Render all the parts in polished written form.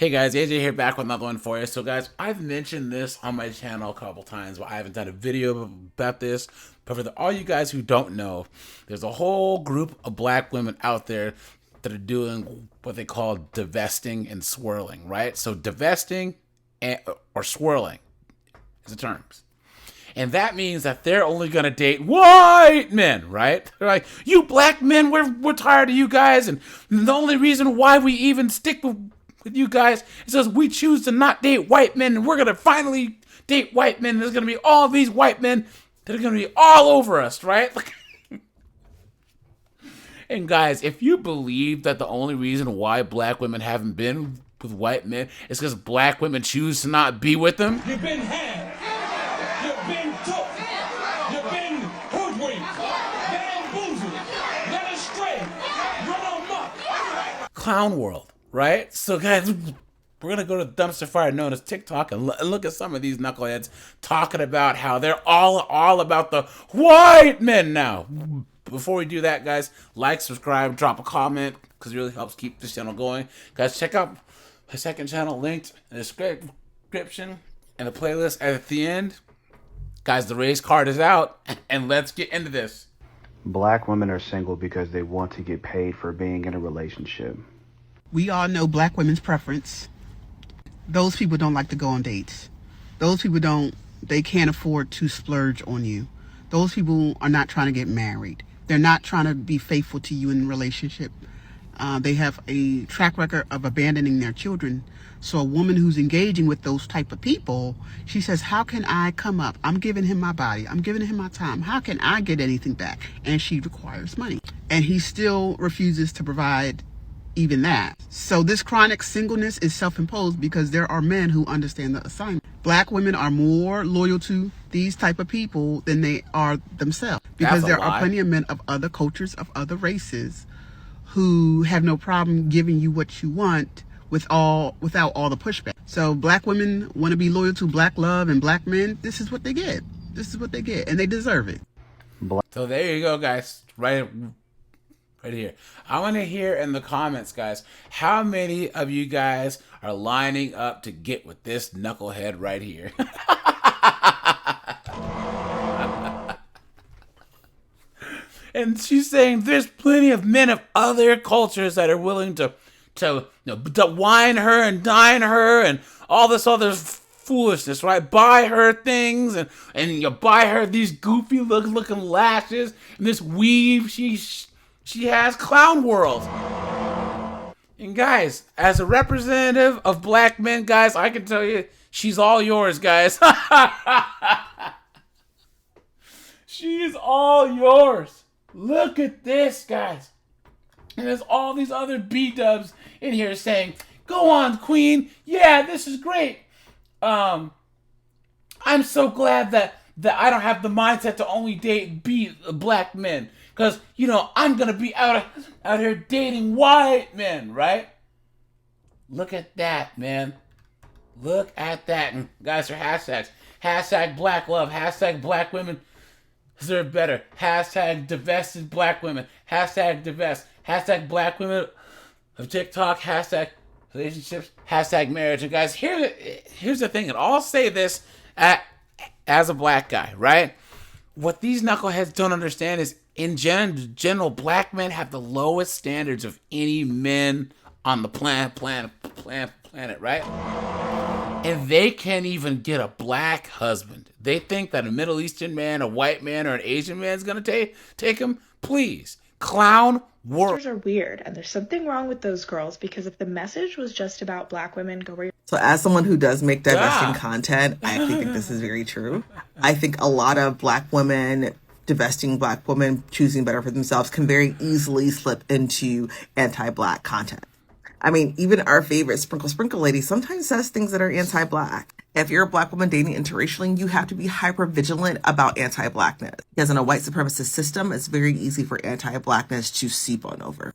Hey guys, AJ here back with another one for you. So guys, I've mentioned this on my channel a couple times, but I haven't done a video about this. But for all you guys who don't know, there's a whole group of black women out there that are doing what they call divesting and swirling, right? So divesting or swirling is the terms. And that means that they're only going to date white men, right? They're like, you black men, we're tired of you guys. And the only reason why we even stick with you guys is because we choose to not date white men. And we're going to finally date white men. There's going to be all these white men that are going to be all over us, right? And guys, if you believe that the only reason why black women haven't been with white men is because black women choose to not be with them, you've been had. You've been took. You've been hoodwinked, bamboozled, led astray, run amok. clown world, right? So guys, we're going to go to the dumpster fire known as TikTok and look at some of these knuckleheads talking about how they're all about the white men now. Before we do that, guys, like, subscribe, drop a comment, because it really helps keep this channel going. Guys, check out my second channel linked in the description and the playlist at the end. Guys, the race card is out, and let's get into this. Black women are single because they want to get paid for being in a relationship. We all know black women's preference. Those people don't like to go on dates. Those people they can't afford to splurge on you. Those people are not trying to get married. They're not trying to be faithful to you in a relationship. They have a track record of abandoning their children. So a woman who's engaging with those type of people, she says, how can I come up? I'm giving him my body. I'm giving him my time. How can I get anything back? And she requires money. And he still refuses to provide even that. So this chronic singleness is self-imposed because there are men who understand the assignment. Black women are more loyal to these type of people than they are themselves, because there are plenty of men of other cultures, of other races, who have no problem giving you what you want without all the pushback. So black women want to be loyal to black love, and black men, this is what they get. This is what they get, and they deserve it. So there you go, guys. Right here. I want to hear in the comments, guys, how many of you guys are lining up to get with this knucklehead right here? And she's saying there's plenty of men of other cultures that are willing to wine her and dine her and all this other foolishness, right? Buy her things and you buy her these goofy looking lashes and this weave she has. Clown world. And guys, as a representative of black men, guys, I can tell you she's all yours, guys. She is all yours. Look at this, guys. And there's all these other B-dubs in here saying, go on, queen. Yeah, this is great. I'm so glad that I don't have the mindset to only date black men. Because, I'm going to be out here dating white men, right? Look at that, man. Look at that. And guys, are hashtags. Hashtag black love. Hashtag black women deserve better. Hashtag divested black women. Hashtag divest. Hashtag black women of TikTok. Hashtag relationships. Hashtag marriage. And guys, here's the thing. And I'll say this as a black guy, right? What these knuckleheads don't understand is, in general, black men have the lowest standards of any men on the planet, right? And they can't even get a black husband. They think that a Middle Eastern man, a white man, or an Asian man is going to take him. Please. Clown world. Are weird, and there's something wrong with those girls, because if the message was just about black women, go where you're... So as someone who does make divesting content, I actually think this is very true. I think a lot of black women, divesting black women, choosing better for themselves, can very easily slip into anti-black content. I mean, even our favorite Sprinkle lady sometimes says things that are anti-black. If you're a black woman dating interracially, you have to be hyper vigilant about anti-blackness. Because in a white supremacist system, it's very easy for anti-blackness to seep on over.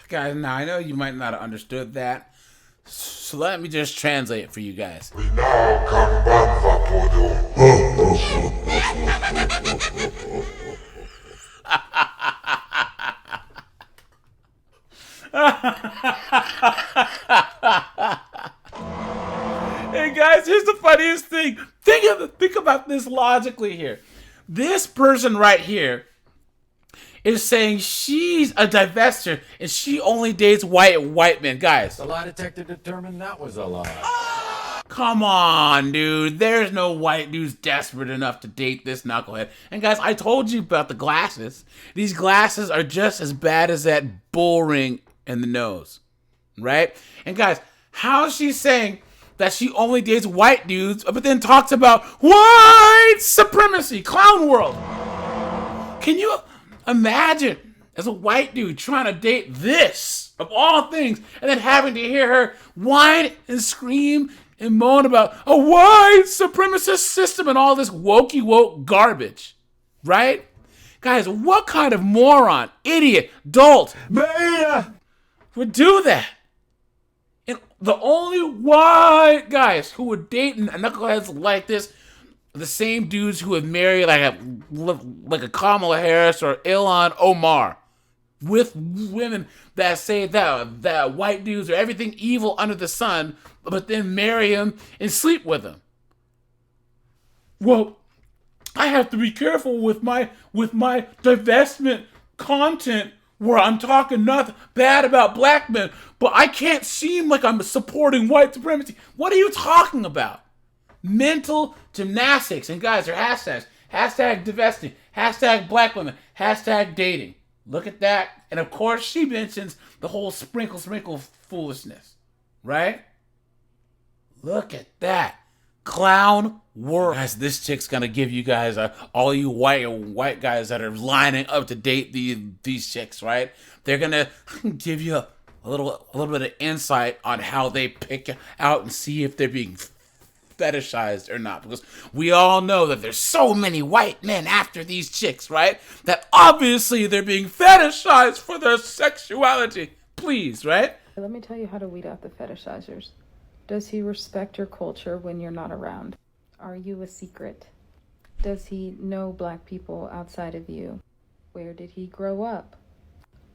Guys, now I know you might not have understood that. So let me just translate it for you guys. And guys, here's the funniest thing. Think about this logically here. This person right here is saying she's a divester and she only dates white men. Guys, The lie detector determined that was a lie. come on, dude. There's no white dudes desperate enough to date this knucklehead. And guys, I told you about the glasses. These glasses are just as bad as that bull ring in the nose, right? And guys, how is she saying that she only dates white dudes, but then talks about white supremacy, clown world? Can you imagine as a white dude trying to date this, of all things, and then having to hear her whine and scream and moan about a white supremacist system and all this wokey woke garbage, right? Guys, what kind of moron, idiot, dolt, beta would do that? And the only white guys who would date knuckleheads like this are the same dudes who would marry like a Kamala Harris or Ilhan Omar, with women that say that white dudes are everything evil under the sun, but then marry him and sleep with him. Well, I have to be careful with my divestment content where I'm talking nothing bad about black men, but I can't seem like I'm supporting white supremacy. What are you talking about? Mental gymnastics. And guys, there are hashtags. Hashtag divesting. Hashtag black women. Hashtag dating. Look at that. And of course, she mentions the whole sprinkle foolishness. Right? Look at that. Clown world. Guys, this chick's gonna give you guys, all you white guys that are lining up to date these chicks, right? They're gonna give you a little bit of insight on how they pick out and see if they're being fetishized or not, because we all know that there's so many white men after these chicks, right? That obviously they're being fetishized for their sexuality. Please, right? Let me tell you how to weed out the fetishizers. Does he respect your culture when you're not around? Are you a secret? Does he know black people outside of you? Where did he grow up?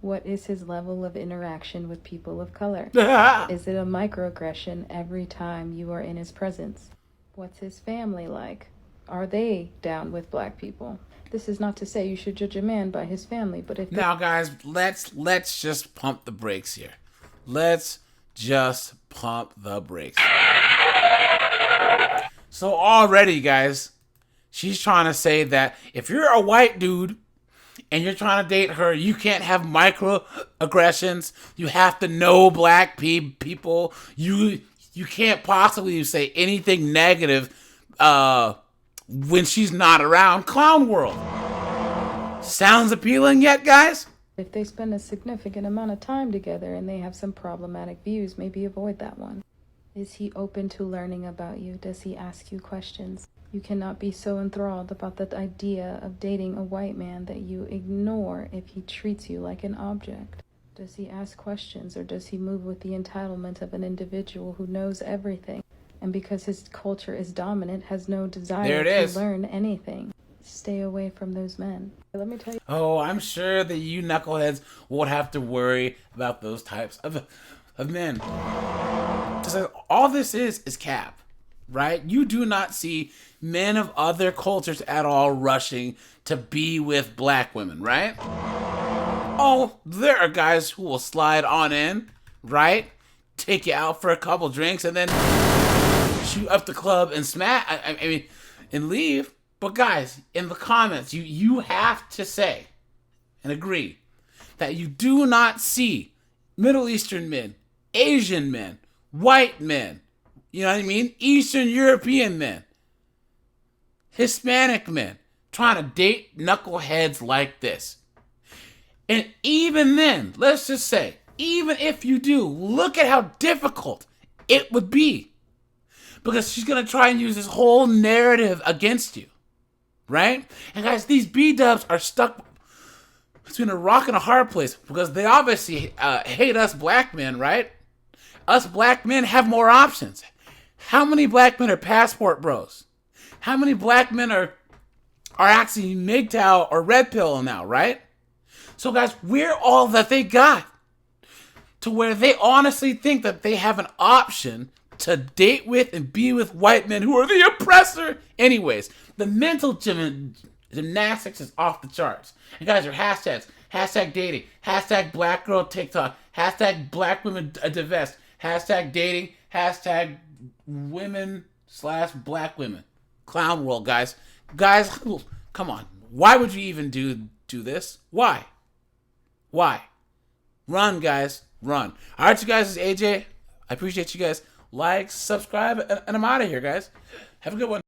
What is his level of interaction with people of color? Is it a microaggression every time you are in his presence? What's his family like? Are they down with black people? This is not to say you should judge a man by his family, but if... Now, guys, let's just pump the brakes here. Let's just pump the brakes. So already, guys, she's trying to say that if you're a white dude and you're trying to date her, you can't have microaggressions. You have to know black people. You can't possibly say anything negative when she's not around. Clown world. Sounds appealing yet, guys? If they spend a significant amount of time together and they have some problematic views, maybe avoid that one. Is he open to learning about you? Does he ask you questions? You cannot be so enthralled about the idea of dating a white man that you ignore if he treats you like an object. Does he ask questions, or does he move with the entitlement of an individual who knows everything and because his culture is dominant has no desire to learn anything? Stay away from those men. Let me tell you. Oh, I'm sure that you knuckleheads won't have to worry about those types of men. Because all this is cap, right? You do not see men of other cultures at all rushing to be with black women, right? Oh, there are guys who will slide on in, right? Take you out for a couple drinks and then shoot up the club and and leave. But guys, in the comments, you have to say and agree that you do not see Middle Eastern men, Asian men, white men, you know what I mean? Eastern European men, Hispanic men trying to date knuckleheads like this. And even then, let's just say, even if you do, look at how difficult it would be. Because she's going to try and use this whole narrative against you. Right? And guys, these B-dubs are stuck between a rock and a hard place because they obviously hate us black men, right? Us black men have more options. How many black men are passport bros? How many black men are actually MGTOW or red pill now, right? So guys, we're all that they got to where they honestly think that they have an option to date with and be with white men who are the oppressor. Anyways, the mental gymnastics is off the charts. And guys, your hashtags: hashtag dating, hashtag black girl TikTok, hashtag black women divest, hashtag dating, hashtag women/black women. Clown world, guys. Guys, come on. Why would you even do this? Why? Run, guys. Run. All right, you guys. This is AJ. I appreciate you guys. Like, subscribe, and I'm out of here, guys. Have a good one.